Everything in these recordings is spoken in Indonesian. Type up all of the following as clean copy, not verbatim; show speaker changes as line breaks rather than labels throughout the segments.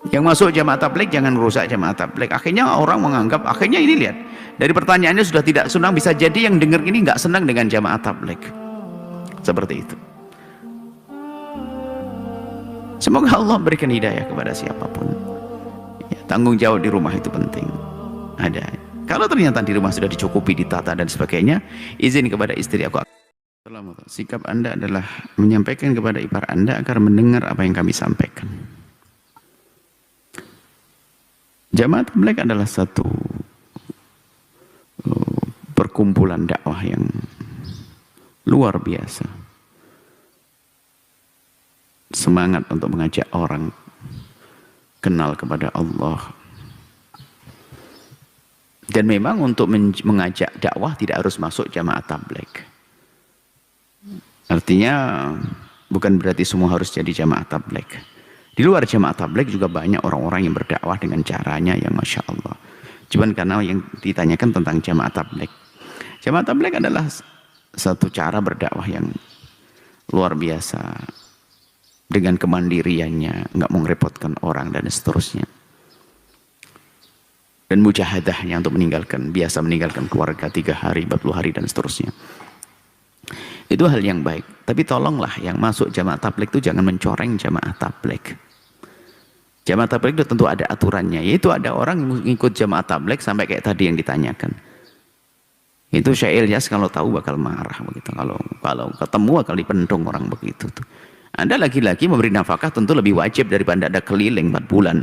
Yang masuk jamaah tabligh jangan rusak jamaah tabligh. Akhirnya orang menganggap, akhirnya ini lihat dari pertanyaannya sudah tidak senang, bisa jadi yang dengar ini nggak senang dengan jamaah tabligh. Seperti itu. Semoga Allah berikan hidayah kepada siapapun. Ya, tanggung jawab di rumah itu penting. Ada. Kalau ternyata di rumah sudah dicukupi, ditata dan sebagainya, izin kepada istri aku. Sikap Anda adalah menyampaikan kepada ipar Anda agar mendengar apa yang kami sampaikan. Jamaah tabligh adalah satu perkumpulan dakwah yang luar biasa. Semangat untuk mengajak orang kenal kepada Allah. Dan memang untuk mengajak dakwah tidak harus masuk jamaah tabligh. Artinya bukan berarti semua harus jadi jamaah tabligh. Di luar jamaah tabligh juga banyak orang-orang yang berdakwah dengan caranya yang Masya Allah. Cuman karena yang ditanyakan tentang jamaah tabligh. Jamaah tabligh adalah satu cara berdakwah yang luar biasa. Dengan kemandiriannya, nggak mau merepotkan orang dan seterusnya. Dan mujahadahnya untuk biasa meninggalkan keluarga 3 hari, 40 hari dan seterusnya. Itu hal yang baik. Tapi tolonglah yang masuk jamaah tabligh itu jangan mencoreng jamaah tabligh. Jamaah tabligh itu tentu ada aturannya, yaitu ada orang yang ikut jamaah tabligh sampai kayak tadi yang ditanyakan. Itu Syekh Ilyas kalau tahu bakal marah begitu. Kalau ketemu bakal dipendung orang begitu tuh. Anda laki-laki memberi nafkah tentu lebih wajib daripada Anda keliling 4 bulan.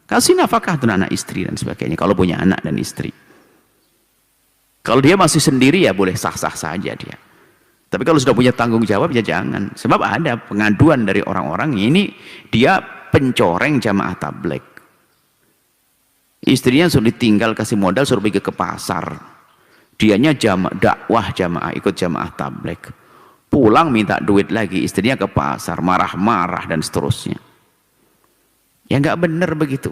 Kasih nafkah untuk anak istri dan sebagainya kalau punya anak dan istri. Kalau dia masih sendiri ya boleh sah-sah saja dia. Tapi kalau sudah punya tanggung jawab ya jangan. Sebab ada pengaduan dari orang-orang ini dia pencoreng jamaah tabligh. Istrinya sudah ditinggal kasih modal suruh pergi ke pasar. Dianya dakwah jamaah, ikut jamaah tabligh. Pulang minta duit lagi, istrinya ke pasar, marah-marah dan seterusnya. Ya nggak benar begitu.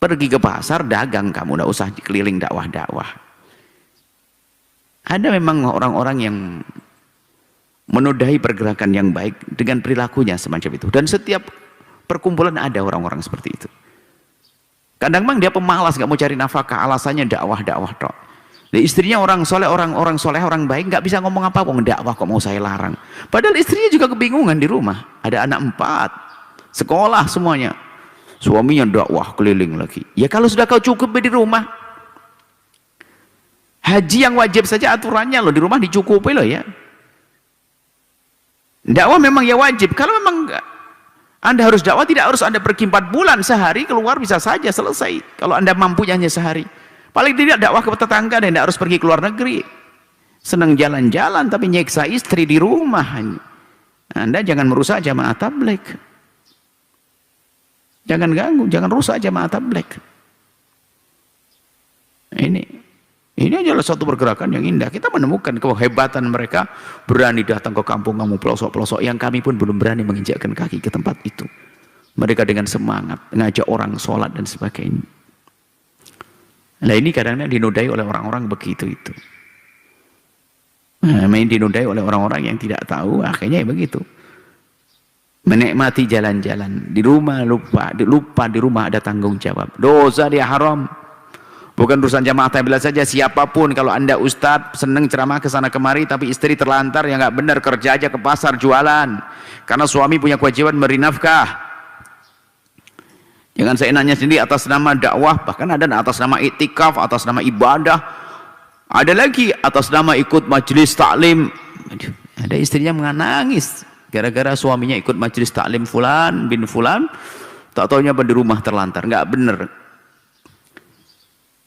Pergi ke pasar, dagang kamu, nggak usah keliling dakwah-dakwah. Ada memang orang-orang yang menodai pergerakan yang baik dengan perilakunya semacam itu. Dan setiap perkumpulan ada orang-orang seperti itu. Kadang memang dia pemalas, nggak mau cari nafkah, alasannya dakwah-dakwah tok. Istrinya orang soleh, orang baik, nggak bisa ngomong apa, kok dakwah kok mau saya larang. Padahal istrinya juga kebingungan di rumah. Ada anak 4, sekolah semuanya. Suaminya dakwah keliling lagi. Ya kalau sudah kau cukup di rumah, haji yang wajib saja aturannya loh di rumah dicukupi loh ya. Dakwah memang ya wajib. Kalau memang Anda harus dakwah, tidak harus Anda pergi 4 bulan, sehari keluar bisa saja selesai. Kalau Anda mampunya hanya sehari. Paling tidak dakwah ke tetangga dan tidak harus pergi ke luar negeri. Senang jalan-jalan tapi nyeksa istri di rumah. Anda jangan merusak jamaah tabligh. Jangan ganggu, jangan rusak jamaah tabligh. Ini adalah suatu pergerakan yang indah. Kita menemukan kehebatan mereka, berani datang ke kampung kamu pelosok-pelosok yang kami pun belum berani menginjakkan kaki ke tempat itu. Mereka dengan semangat ngajak orang sholat dan sebagainya. Nah ini kadang-kadang dinodai oleh orang-orang begitu itu. Main dinodai oleh orang-orang yang tidak tahu, akhirnya ya begitu. Menikmati jalan-jalan di rumah, lupa di rumah ada tanggung jawab. Dosa dia haram. Bukan urusan jamaah tabligh saja, siapapun. Kalau Anda ustadz seneng ceramah ke sana kemari tapi istri terlantar, ya nggak benar, kerja aja ke pasar jualan. Karena suami punya kewajiban memberi nafkah. Jangan saya nanya sendiri atas nama dakwah, bahkan ada atas nama iktikaf, atas nama ibadah, ada lagi atas nama ikut majelis taklim. Ada istrinya menangis gara-gara suaminya ikut majelis taklim fulan bin fulan, tak taunya di rumah terlantar. Nggak bener.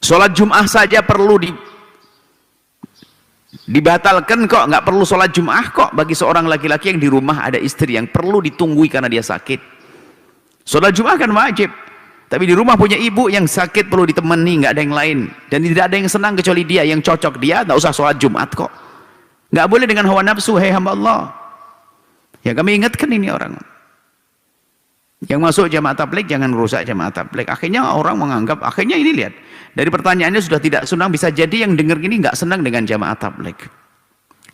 Sholat Jum'ah saja perlu dibatalkan kok, nggak perlu sholat Jum'ah kok bagi seorang laki-laki yang di rumah ada istri yang perlu ditunggui karena dia sakit. Sholat Jum'ah kan wajib, tapi di rumah punya ibu yang sakit perlu ditemani, nggak ada yang lain, dan tidak ada yang senang kecuali dia, yang cocok dia, nggak usah sholat Jumat kok. Nggak boleh dengan hawa nafsu, hei hamba Allah. Ya kami ingatkan ini orang. Yang masuk jamaah tabligh jangan rusak jamaah tabligh. Akhirnya orang menganggap, akhirnya ini lihat dari pertanyaannya sudah tidak senang, bisa jadi yang dengar ini nggak senang dengan jamaah tabligh.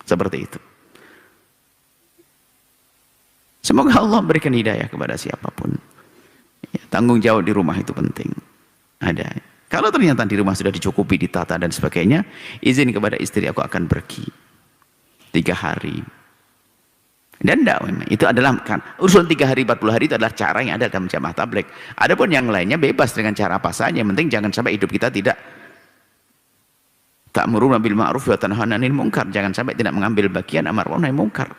Seperti itu. Semoga Allah berikan hidayah kepada siapapun. Tanggung jawab di rumah itu penting. Ada. Kalau ternyata di rumah sudah dicukupi, ditata dan sebagainya, izin kepada istri, aku akan pergi 3 hari. Dan enggak, itu adalah kan urusan 3 hari 40 hari itu adalah cara yang ada dalam jamaah tabligh. Adapun yang lainnya bebas dengan cara apa saja, yang penting jangan sampai hidup kita tidak ta'muruna bil ma'ruf wa tanhauna 'anil munkar, jangan sampai tidak mengambil bagian amar ma'ruf nahi munkar.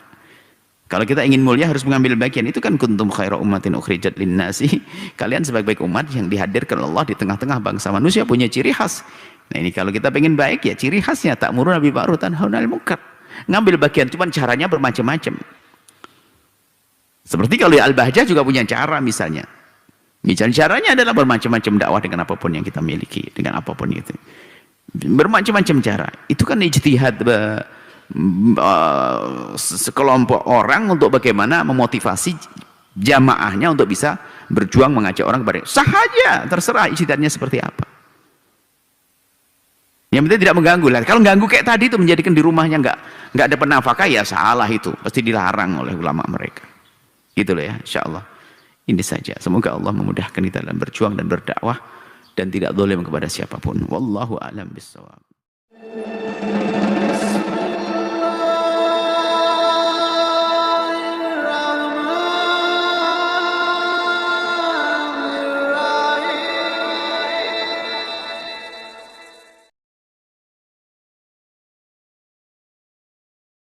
Kalau kita ingin mulia harus mengambil bagian, itu kan kuntum khaira ummatin ukhrijat linnasi, kalian sebaik-baik umat yang dihadirkan Allah di tengah-tengah bangsa manusia punya ciri khas. Nah ini kalau kita pengen baik ya ciri khasnya ta'muruna bil ma'ruf wa tanhauna 'anil munkar, ngambil bagian, cuman caranya bermacam-macam. Seperti kalau Al-Bahjah juga punya cara misalnya. Caranya adalah bermacam-macam dakwah dengan apapun yang kita miliki, dengan apapun itu. Bermacam-macam cara. Itu kan ijtihad sekelompok orang untuk bagaimana memotivasi jamaahnya untuk bisa berjuang mengajak orang kepada sah aja, terserah ijtihadnya seperti apa. Yang penting tidak mengganggu lah. Kalau mengganggu kayak tadi itu menjadikan di rumahnya nggak ada penafkah, ya salah itu, pasti dilarang oleh ulama mereka. Gitu loh ya, insyaallah. Ini saja. Semoga Allah memudahkan kita dalam berjuang dan berdakwah dan tidak zalim kepada siapapun. Wallahu a'lam bishawab.